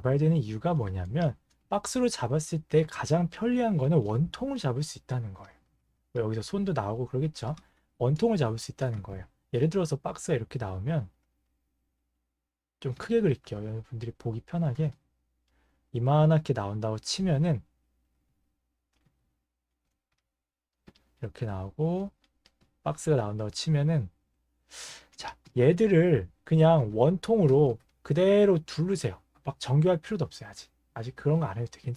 잡아야 되는 이유가 뭐냐면 박스로 잡았을 때 가장 편리한 거는 원통을 잡을 수 있다는 거예요. 뭐 여기서 손도 나오고 그러겠죠. 원통을 잡을 수 있다는 거예요. 예를 들어서 박스가 이렇게 나오면 좀 크게 그릴게요. 여러분들이 보기 편하게. 이만하게 나온다고 치면은 이렇게 나오고 박스가 나온다고 치면은 자, 얘들을 그냥 원통으로 그대로 두르세요. 막 정교할 필요도 없어요. 아직 그런 거 안 해도 돼.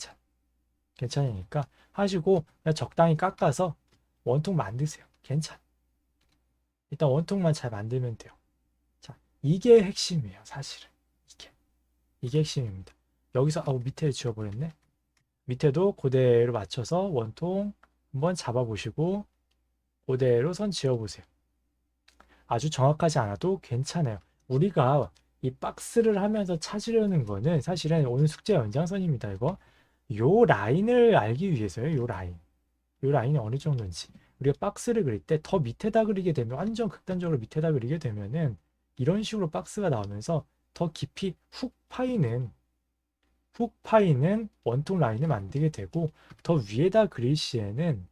괜찮으니까 하시고 그냥 적당히 깎아서 원통 만드세요. 괜찮아. 일단 원통만 잘 만들면 돼요. 자, 이게 핵심이에요. 사실은 이게 핵심입니다. 여기서 밑에 지워버렸네. 밑에도 그대로 맞춰서 원통 한번 잡아보시고 그대로 선 지어보세요. 아주 정확하지 않아도 괜찮아요. 우리가 이 박스를 하면서 찾으려는 거는 사실은 오늘 숙제 연장선입니다. 이거 요 라인을 알기 위해서요. 요 라인이 어느 정도인지. 우리가 박스를 그릴 때 더 밑에다 그리게 되면 완전 극단적으로 밑에다 그리게 되면은 이런 식으로 박스가 나오면서 더 깊이 훅 파이는 원통 라인을 만들게 되고 더 위에다 그릴 시에는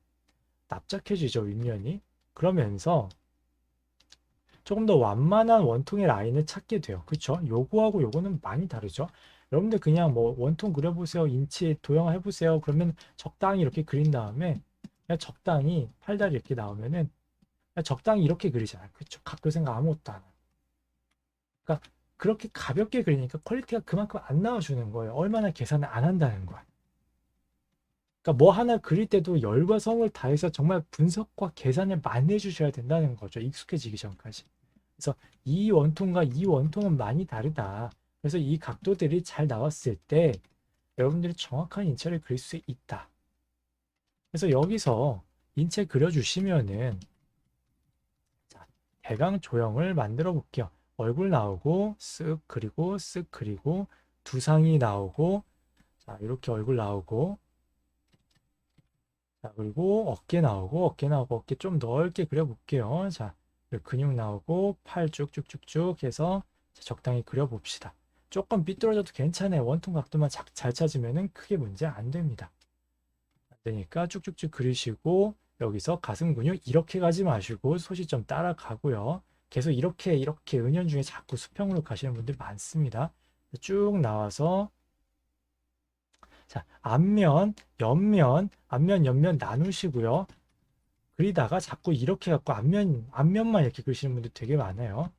납작해지죠, 윗면이. 그러면서 조금 더 완만한 원통의 라인을 찾게 돼요. 그렇죠? 요거하고 요거는 많이 다르죠. 여러분들 그냥 뭐 원통 그려보세요. 인치 도형해보세요. 그러면 적당히 이렇게 그린 다음에 그냥 적당히 팔다리 이렇게 나오면은 그냥 적당히 이렇게 그리잖아요. 그렇죠? 각도 생각 아무것도 안 해요. 그러니까 그렇게 가볍게 그리니까 퀄리티가 그만큼 안 나와주는 거예요. 얼마나 계산을 안 한다는 거야. 그러니까 뭐 하나 그릴 때도 열과 성을 다해서 정말 분석과 계산을 많이 해주셔야 된다는 거죠. 익숙해지기 전까지. 그래서 이 원통과 이 원통은 많이 다르다. 그래서 이 각도들이 잘 나왔을 때 여러분들이 정확한 인체를 그릴 수 있다. 그래서 여기서 인체 그려주시면은 자, 대강 조형을 만들어 볼게요. 얼굴 나오고 쓱 그리고 쓱 그리고 두상이 나오고 자, 이렇게 얼굴 나오고 자, 그리고 어깨 나오고 어깨 좀 넓게 그려볼게요. 자, 근육 나오고 팔 쭉쭉쭉쭉 해서 적당히 그려봅시다. 조금 삐뚤어져도 괜찮아요. 원통 각도만 잘 찾으면 크게 문제 안 됩니다. 안 되니까 쭉쭉쭉 그리시고 여기서 가슴 근육 이렇게 가지 마시고 소시 좀 따라가고요. 계속 이렇게 은연중에 자꾸 수평으로 가시는 분들 많습니다. 쭉 나와서 자, 앞면, 옆면 나누시고요. 그리다가 자꾸 이렇게 갖고 앞면만 이렇게 그리시는 분들 되게 많아요.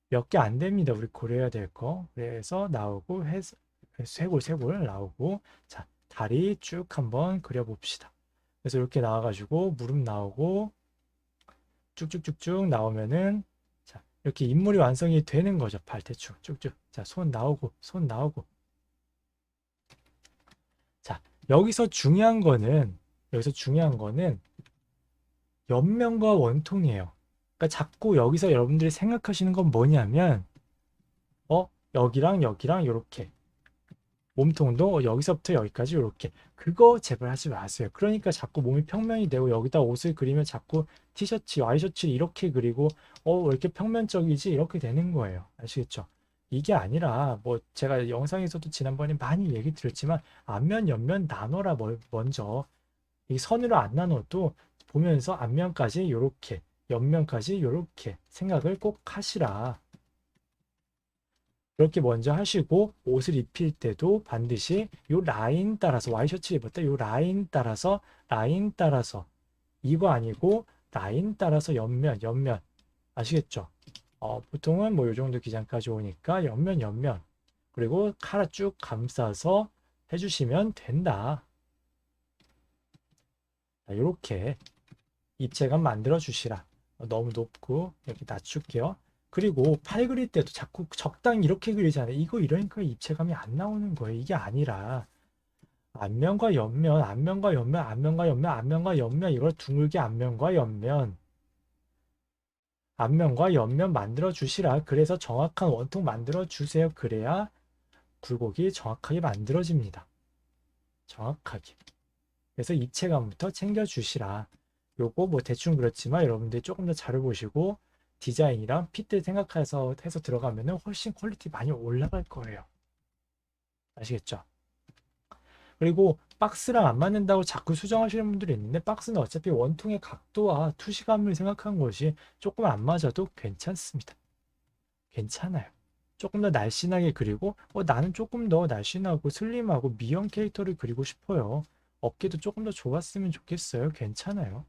몇 개 안 됩니다. 우리 고려해야 될 거. 그래서 나오고 쇄골 나오고 자, 다리 쭉 한번 그려봅시다. 그래서 이렇게 나와가지고 무릎 나오고 쭉쭉쭉쭉 나오면은 자, 이렇게 인물이 완성이 되는 거죠. 발 대충 쭉쭉. 자, 손 나오고. 자, 여기서 중요한 거는 옆면과 원통이에요. 그러니까 자꾸 여기서 여러분들이 생각하시는 건 뭐냐면 여기랑 이렇게 몸통도 여기서부터 여기까지 이렇게 그거 제발 하지 마세요. 그러니까 자꾸 몸이 평면이 되고 여기다 옷을 그리면 자꾸 티셔츠, 와이셔츠를 이렇게 그리고 왜 이렇게 평면적이지 이렇게 되는 거예요. 아시겠죠? 이게 아니라 뭐 제가 영상에서도 지난번에 많이 얘기 드렸지만 앞면, 옆면 나눠라 먼저 이 선으로 안 나눠도 보면서 앞면까지 이렇게 옆면까지 이렇게 생각을 꼭 하시라. 그렇게 먼저 하시고 옷을 입힐 때도 반드시 요 라인 따라서 와이셔츠 입을 때 요 라인 따라서 이거 아니고 라인 따라서 옆면 아시겠죠? 보통은 뭐 요 정도 기장까지 오니까 옆면 그리고 카라 쭉 감싸서 해주시면 된다. 이렇게 입체감 만들어 주시라. 너무 높고 이렇게 낮출게요. 그리고 팔 그릴 때도 자꾸 적당히 이렇게 그리잖아요. 이거 이러니까 입체감이 안 나오는 거예요. 이게 아니라 앞면과 옆면, 앞면과 옆면, 앞면과 옆면, 앞면과 옆면 이걸 둥글게 앞면과 옆면 만들어 주시라. 그래서 정확한 원통 만들어 주세요. 그래야 굴곡이 정확하게 만들어집니다. 정확하게. 그래서 입체감부터 챙겨 주시라. 요거 뭐 대충 그렇지만 여러분들이 조금 더 잘 보시고 디자인이랑 핏들 생각해서 들어가면은 훨씬 퀄리티 많이 올라갈 거예요. 아시겠죠? 그리고 박스랑 안 맞는다고 자꾸 수정하시는 분들이 있는데 박스는 어차피 원통의 각도와 투시감을 생각한 것이 조금 안 맞아도 괜찮습니다. 괜찮아요. 조금 더 날씬하게 그리고 나는 조금 더 날씬하고 슬림하고 미형 캐릭터를 그리고 싶어요. 어깨도 조금 더 좁았으면 좋겠어요. 괜찮아요.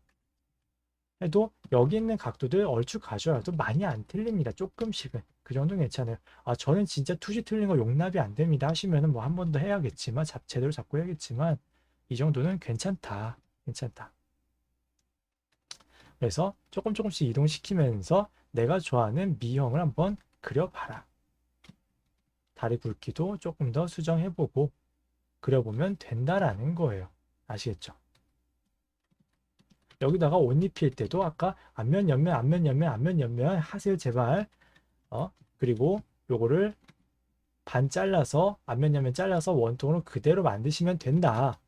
해도 여기 있는 각도들 얼추 가져와도 많이 안 틀립니다. 조금씩은. 그 정도는 괜찮아요. 아, 저는 진짜 투시 틀린 거 용납이 안 됩니다. 하시면은 뭐 한 번 더 해야겠지만, 제대로 잡고 해야겠지만, 이 정도는 괜찮다. 괜찮다. 그래서 조금씩 이동시키면서 내가 좋아하는 미형을 한번 그려봐라. 다리 굵기도 조금 더 수정해보고 그려보면 된다라는 거예요. 아시겠죠? 여기다가 옷 입힐 때도 아까 앞면, 옆면, 앞면, 옆면, 앞면, 옆면 하세요, 제발. 그리고 요거를 반 잘라서 앞면, 옆면 잘라서 원통으로 그대로 만드시면 된다.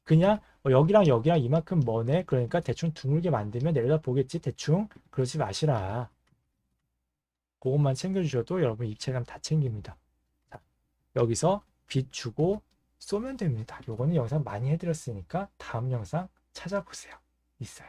그냥 여기랑 여기랑 이만큼 머네. 그러니까 대충 둥글게 만들면 내려다 보겠지. 대충 그러지 마시라. 그것만 챙겨주셔도 여러분 입체감 다 챙깁니다. 자, 여기서 비추고 쏘면 됩니다. 요거는 영상 많이 해드렸으니까 다음 영상 찾아보세요. 있어요.